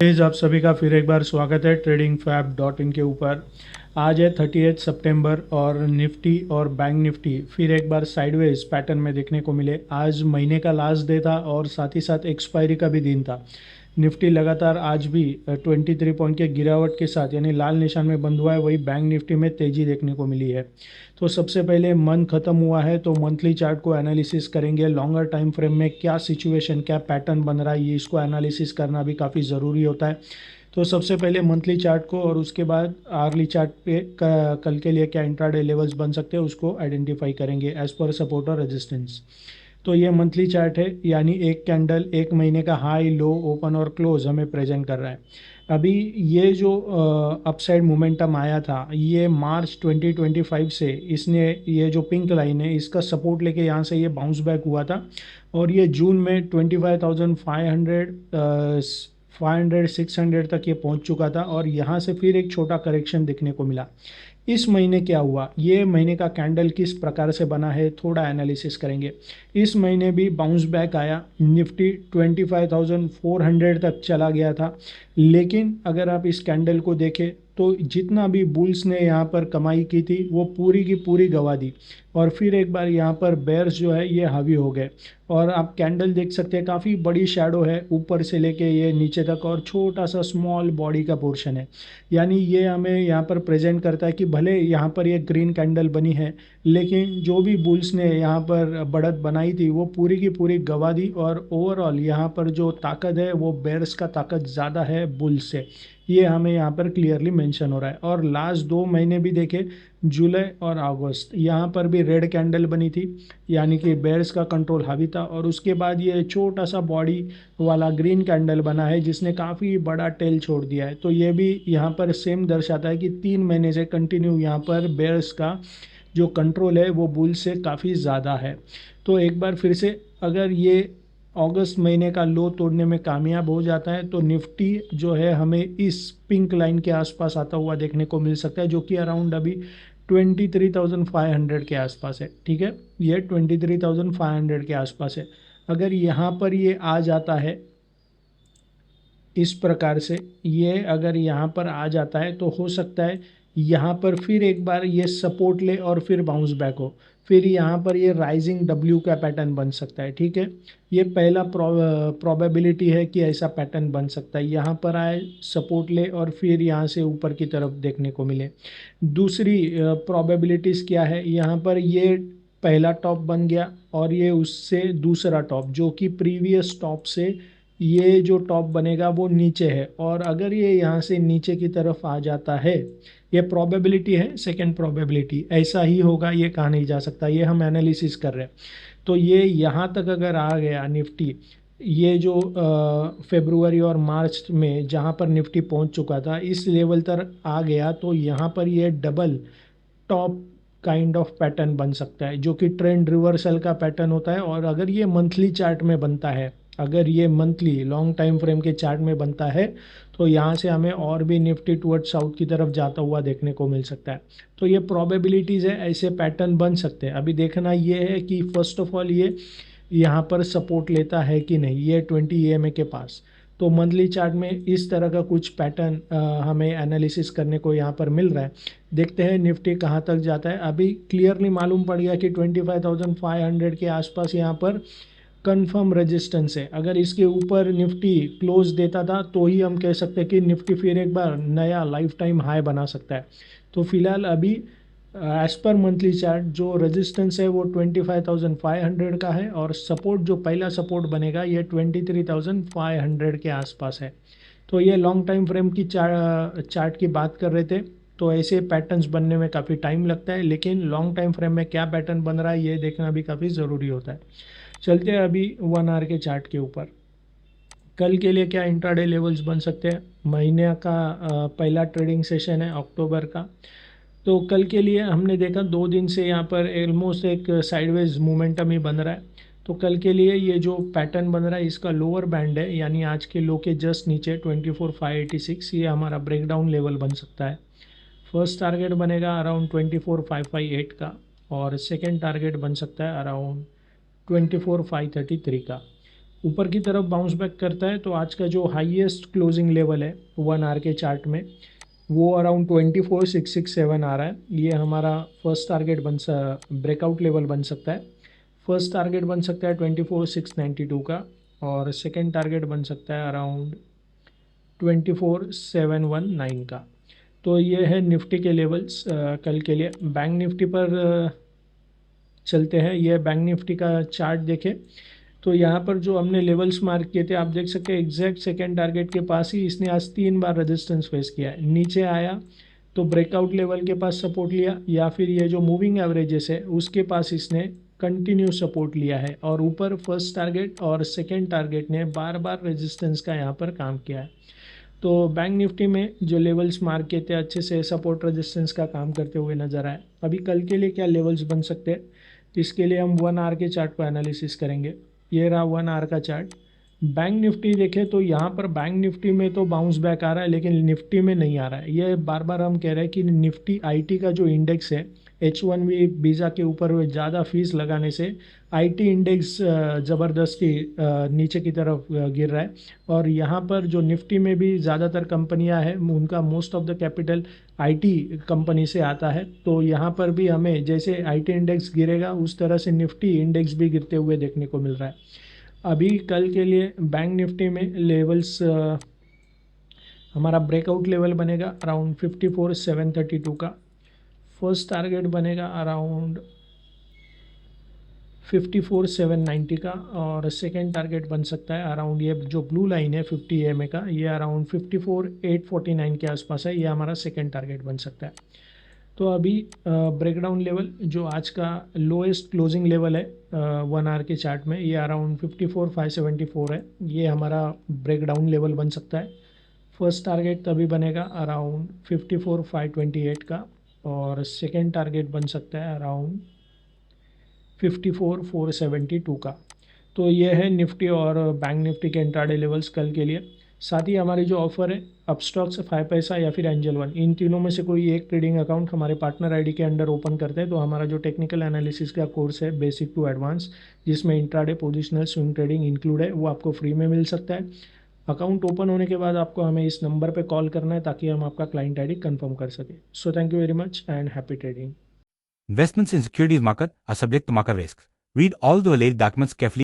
Please आप सभी का फिर एक बार स्वागत है ट्रेडिंग फैब डॉट इन के ऊपर। आज है 30 सितंबर और निफ्टी और बैंक निफ्टी फिर एक बार साइडवेज पैटर्न में देखने को मिले। आज महीने का लास्ट डे था और साथ ही साथ एक्सपायरी का भी दिन था। निफ्टी लगातार आज भी 23 पॉइंट के गिरावट के साथ यानी लाल निशान में बंद हुआ है, वही बैंक निफ्टी में तेज़ी देखने को मिली है। तो सबसे पहले मंथ ख़त्म हुआ है तो मंथली चार्ट को एनालिसिस करेंगे। लॉन्गर टाइम फ्रेम में क्या सिचुएशन, क्या पैटर्न बन रहा है, ये इसको एनालिसिस करना भी काफ़ी ज़रूरी होता है। तो सबसे पहले मंथली चार्ट को और उसके बाद आर्ली चार्ट पे कल के लिए क्या इंट्राडे लेवल्स बन सकते हैं उसको आइडेंटिफाई करेंगे एज पर सपोर्ट और रेजिस्टेंस। तो ये मंथली चार्ट है, यानी एक कैंडल एक महीने का हाई लो ओपन और क्लोज हमें प्रेजेंट कर रहा है। अभी ये जो अपसाइड मोमेंटम आया था ये मार्च 2025 से, इसने ये जो पिंक लाइन है इसका सपोर्ट लेके यहाँ से ये बाउंस बैक हुआ था और ये जून में 25,500 500 600 तक ये पहुंच चुका था और यहाँ से फिर एक छोटा करेक्शन देखने को मिला। इस महीने क्या हुआ, ये महीने का कैंडल किस प्रकार से बना है थोड़ा एनालिसिस करेंगे। इस महीने भी बाउंस बैक आया, निफ्टी 25,400 तक चला गया था। लेकिन अगर आप इस कैंडल को देखें तो जितना भी बुल्स ने यहाँ पर कमाई की थी वो पूरी की पूरी गवा दी और फिर एक बार यहाँ पर बेयर्स जो है ये हावी हो गए। और आप कैंडल देख सकते हैं, काफ़ी बड़ी शैडो है ऊपर से लेके ये नीचे तक और छोटा सा स्मॉल बॉडी का पोर्शन है। यानी ये हमें यहाँ पर प्रेजेंट करता है कि भले यहाँ पर ये ग्रीन कैंडल बनी है लेकिन जो भी बुल्स ने यहाँ पर बढ़त बनाई थी वो पूरी की पूरी गवा दी और ओवरऑल यहाँ पर जो ताकत है वो बेयर्स का ताकत ज़्यादा है बुल्स से, ये हमें यहाँ पर क्लियरली मेंशन हो रहा है। और लास्ट 2 महीने भी देखे, जुलाई और अगस्त, यहाँ पर भी रेड कैंडल बनी थी यानी कि बेयर्स का कंट्रोल हावी था और उसके बाद ये छोटा सा बॉडी वाला ग्रीन कैंडल बना है जिसने काफ़ी बड़ा टेल छोड़ दिया है। तो ये भी यहाँ पर सेम दर्शाता है कि 3 महीने से कंटिन्यू यहाँ पर बेयर्स का जो कंट्रोल है वो बुल से काफ़ी ज़्यादा है। तो एक बार फिर से अगर ये अगस्त महीने का लो तोड़ने में कामयाब हो जाता है तो निफ्टी जो है हमें इस पिंक लाइन के आसपास आता हुआ देखने को मिल सकता है, जो कि अराउंड अभी 23,500 के आसपास है। ठीक है, ये 23,500 के आसपास है। अगर यहाँ पर ये आ जाता है इस प्रकार से, ये अगर यहाँ पर आ जाता है तो हो सकता है यहाँ पर फिर एक बार ये सपोर्ट ले और फिर बाउंस बैक हो, फिर यहाँ पर ये राइजिंग डब्ल्यू का पैटर्न बन सकता है। ठीक है, ये पहला प्रोबेबिलिटी है कि ऐसा पैटर्न बन सकता है, यहाँ पर आए सपोर्ट ले और फिर यहाँ से ऊपर की तरफ देखने को मिले। दूसरी प्रोबेबिलिटीज़ क्या है, यहाँ पर ये पहला टॉप बन गया और ये उससे दूसरा टॉप जो कि प्रीवियस टॉप से ये जो टॉप बनेगा वो नीचे है और अगर ये यहाँ से नीचे की तरफ आ जाता है, ये प्रोबेबिलिटी है, सेकंड प्रोबेबिलिटी, ऐसा ही होगा ये कहा नहीं जा सकता, ये हम एनालिसिस कर रहे हैं। तो ये यहाँ तक अगर आ गया निफ्टी, ये जो फरवरी और मार्च में जहाँ पर निफ्टी पहुँच चुका था इस लेवल तक आ गया तो यहाँ पर ये double top kind of pattern बन सकता है जो कि ट्रेंड रिवर्सल का पैटर्न होता है। और अगर ये मंथली चार्ट में बनता है, अगर ये मंथली लॉन्ग टाइम फ्रेम के चार्ट में बनता है तो यहाँ से हमें और भी निफ्टी टुवर्ड साउथ की तरफ जाता हुआ देखने को मिल सकता है। तो ये प्रोबेबिलिटीज़ है, ऐसे पैटर्न बन सकते हैं। अभी देखना ये है कि फर्स्ट ऑफ ऑल ये यहाँ पर सपोर्ट लेता है कि नहीं, ये 20 EMA के पास। तो मंथली चार्ट में इस तरह का कुछ पैटर्न हमें एनालिसिस करने को यहाँ पर मिल रहा है। देखते हैं निफ्टी कहाँ तक जाता है। अभी क्लियरली मालूम पड़ गया कि 25,500 के आसपास यहाँ पर कंफर्म रेजिस्टेंस है। अगर इसके ऊपर निफ्टी क्लोज देता था तो ही हम कह सकते हैं कि निफ्टी फिर एक बार नया लाइफ टाइम हाई बना सकता है। तो फिलहाल अभी एज पर मंथली चार्ट जो रेजिस्टेंस है वो 25,500 का है और सपोर्ट जो पहला सपोर्ट बनेगा ये 23,500 के आसपास है। तो ये लॉन्ग टाइम फ्रेम की चार्ट की बात कर रहे थे। तो ऐसे पैटर्न्स बनने में काफ़ी टाइम लगता है लेकिन लॉन्ग टाइम फ्रेम में क्या पैटर्न बन रहा है ये देखना भी काफ़ी ज़रूरी होता है। चलते हैं अभी 1 आवर के चार्ट के ऊपर। कल के लिए क्या इंट्राडे लेवल्स बन सकते हैं। महीने का पहला ट्रेडिंग सेशन है अक्टूबर का। तो कल के लिए हमने देखा 2 दिन से यहाँ पर ऑलमोस्ट एक साइडवेज मोमेंटम ही बन रहा है। तो कल के लिए ये जो पैटर्न बन रहा है इसका लोअर बैंड है यानी आज के लो के जस्ट नीचे 24,586, ये हमारा ब्रेकडाउन लेवल बन सकता है। फर्स्ट टारगेट बनेगा अराउंड 24,558 का और सेकेंड टारगेट बन सकता है अराउंड 24,533 का। ऊपर की तरफ बाउंस बैक करता है तो आज का जो हाईएस्ट क्लोजिंग लेवल है 1 आवर के चार्ट में वो अराउंड 24,667 आ रहा है। ये हमारा फर्स्ट टारगेट ब्रेकआउट लेवल बन सकता है। फर्स्ट टारगेट बन सकता है 24,692 का, और सेकेंड टारगेट बन सकता है अराउंड 24,719 का। तो ये है निफ्टी के लेवल्स कल के लिए। बैंक निफ्टी पर चलते हैं। ये बैंक निफ्टी का चार्ट देखें तो यहाँ पर जो हमने लेवल्स मार्क किए थे आप देख सकते हैं एग्जैक्ट सेकेंड टारगेट के पास ही इसने आज 3 बार रेजिस्टेंस फेस किया है। नीचे आया तो ब्रेकआउट लेवल के पास सपोर्ट लिया, या फिर ये जो मूविंग एवरेजेस है उसके पास इसने कंटिन्यू सपोर्ट लिया है, और ऊपर फर्स्ट टारगेट और सेकेंड टारगेट ने बार बार रेजिस्टेंस का यहाँ पर काम किया है। तो बैंक निफ्टी में जो लेवल्स मार्क किए थे अच्छे से सपोर्ट रेजिस्टेंस का काम करते हुए नजर आए। अभी कल के लिए क्या लेवल्स बन सकते हैं, इसके लिए हम 1 आवर के चार्ट पर एनालिसिस करेंगे। ये रहा 1 आवर का चार्ट। बैंक निफ्टी देखें तो यहाँ पर बैंक निफ्टी में तो बाउंस बैक आ रहा है, लेकिन निफ्टी में नहीं आ रहा है। ये बार बार हम कह रहे हैं कि निफ्टी आईटी का जो इंडेक्स है H1B वीज़ा के ऊपर ज़्यादा फीस लगाने से आईटी इंडेक्स ज़बरदस्ती नीचे की तरफ गिर रहा है। और यहाँ पर जो निफ्टी में भी ज़्यादातर कंपनियाँ हैं उनका most of the capital IT company से आता है। तो यहाँ पर भी हमें जैसे आईटी इंडेक्स गिरेगा उस तरह से निफ्टी इंडेक्स भी गिरते हुए देखने को मिल रहा है। अभी कल के लिए बैंक निफ्टी में लेवल्स हमारा ब्रेकआउट लेवल बनेगा अराउंड 54,732 का। फर्स्ट टारगेट बनेगा अराउंड 54,790 का, और सेकेंड टारगेट बन सकता है अराउंड ये जो ब्लू लाइन है 50 EMA का, ये अराउंड 54,849 के आसपास है। ये हमारा सेकेंड टारगेट बन सकता है। तो अभी ब्रेकडाउन लेवल जो आज का लोएस्ट क्लोजिंग लेवल है 1 आवर के चार्ट में, ये अराउंड 54,574 है। ये हमारा ब्रेकडाउन लेवल बन सकता है। फर्स्ट टारगेट तभी बनेगा अराउंड 54,528 का, और सेकेंड टारगेट बन सकता है अराउंड 54,472 का। तो ये है निफ्टी और बैंक निफ्टी के इंट्राडे लेवल्स कल के लिए। साथ ही हमारी जो ऑफर है अपस्टॉक्स 5 पैसा या फिर एंजल वन, इन तीनों में से कोई एक ट्रेडिंग अकाउंट हमारे पार्टनर आईडी के अंडर ओपन करते हैं तो हमारा जो टेक्निकल एनालिसिस का कोर्स है बेसिक टू एडवांस, जिसमें intraday positional swing trading include है, वो आपको फ्री में मिल सकता है। अकाउंट ओपन होने के बाद आपको हमें इस नंबर पर कॉल करना है ताकि हम आपका क्लाइंट आईडी कंफर्म कर सकें। So thank you very much and happy trading. Investments in securities market are subject to market risks. Read all the related documents carefully.